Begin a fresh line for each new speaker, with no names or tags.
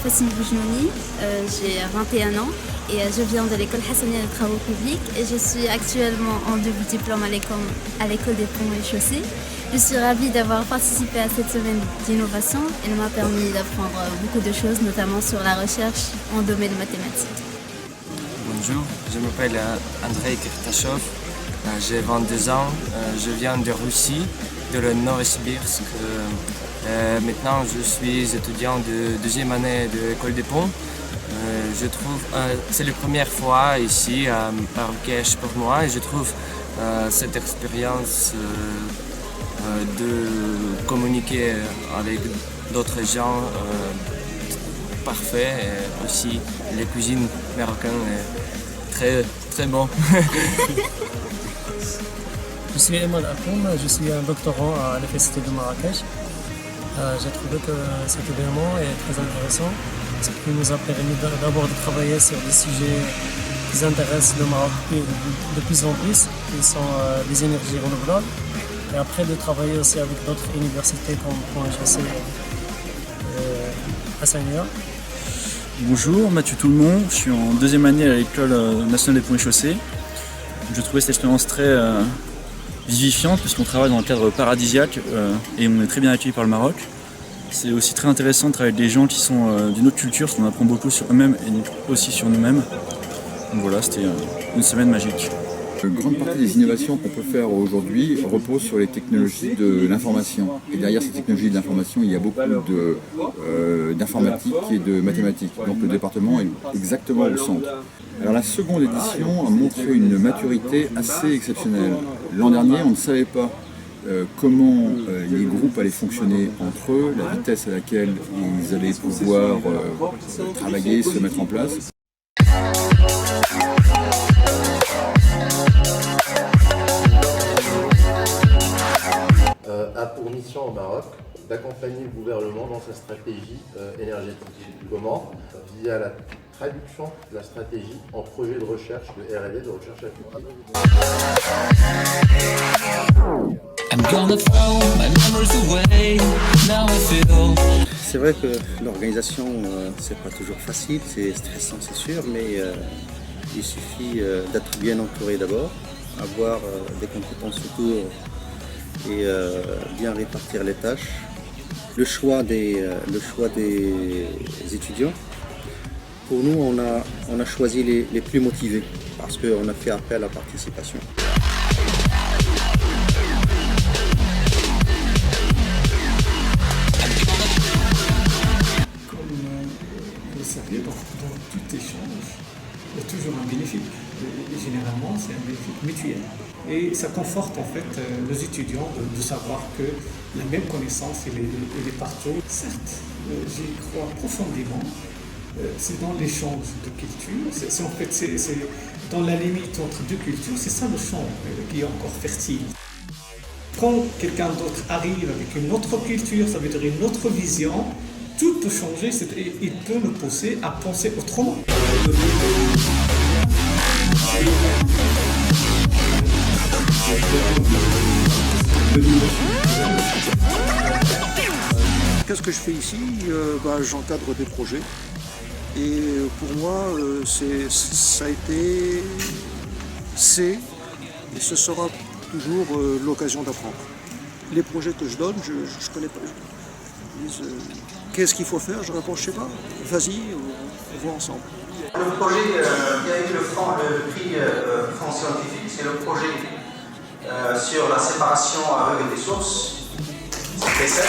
Fassine Boujnouni, j'ai 21 ans et je viens de l'école Hassania des travaux publics et je suis actuellement en double diplôme à l'école des ponts et chaussées. Je suis ravie d'avoir participé à cette semaine d'innovation. Elle m'a permis d'apprendre beaucoup de choses, notamment sur la recherche en domaine mathématique.
Bonjour, je m'appelle Andrei Kirtashov, j'ai 22 ans, je viens de Russie, de le Novosibirsk. Maintenant je suis étudiant de deuxième année de l'école des ponts. Je trouve c'est la première fois ici à Marrakech pour moi et je trouve cette expérience de communiquer avec d'autres gens parfait et aussi les cuisines marocaines très très bon.
Je suis Emad Akoum, je suis un doctorant à l'Université de Marrakech. J'ai trouvé que cet événement est très intéressant, ce qui nous a permis d'abord de travailler sur des sujets qui intéressent le Maroc de plus en plus, qui sont les énergies renouvelables, et après de travailler aussi avec d'autres universités comme HEC Hassania.
Bonjour, Mathieu Toulmont, je suis en deuxième année à l'école nationale des ponts et chaussées. Je trouvais cette expérience très vivifiante puisqu'on travaille dans un cadre paradisiaque et on est très bien accueilli par le Maroc. C'est aussi très intéressant de travailler avec des gens qui sont d'une autre culture, parce qu'on apprend beaucoup sur eux-mêmes et aussi sur nous-mêmes. Donc voilà, c'était une semaine magique.
Une grande partie des innovations qu'on peut faire aujourd'hui reposent sur les technologies de l'information. Et derrière ces technologies de l'information, il y a beaucoup d'informatique et de mathématiques. Donc le département est exactement au centre. Alors la seconde édition a montré une maturité assez exceptionnelle. L'an dernier, on ne savait pas comment les groupes allaient fonctionner entre eux, la vitesse à laquelle ils allaient pouvoir travailler, se mettre en place.
A pour mission au Maroc d'accompagner le gouvernement dans sa stratégie énergétique. Comment? Via la traduction de la stratégie en projet de recherche, de R&D, de recherche appliquée.
C'est vrai que l'organisation, c'est pas toujours facile, c'est stressant c'est sûr, mais il suffit d'être bien entouré d'abord, avoir des compétences autour et bien répartir les tâches. Le choix des étudiants, pour nous on a choisi les plus motivés parce qu'on a fait appel à la participation.
Comme vous le savez, dans tout échange, il y a toujours un bénéfice. Et généralement, c'est un bénéfice mutuel. Et ça conforte en fait les étudiants de savoir que la même connaissance elle est partout. Certes, j'y crois profondément. C'est dans l'échange de culture. C'est dans la limite entre deux cultures. C'est ça le champ qui est encore fertile. Quand quelqu'un d'autre arrive avec une autre culture, ça veut dire une autre vision, tout peut changer et il peut nous pousser à penser autrement.
Qu'est-ce que je fais ici? J'encadre des projets et pour moi ça a été, c'est et ce sera toujours l'occasion d'apprendre. Les projets que je donne, je ne connais pas. Ils disent qu'est-ce qu'il faut faire? Je réponds je ne sais pas. Vas-y, on voit ensemble.
Le projet qui a eu le prix France scientifique, c'est le projet sur la séparation aveugle des sources. C'était ça.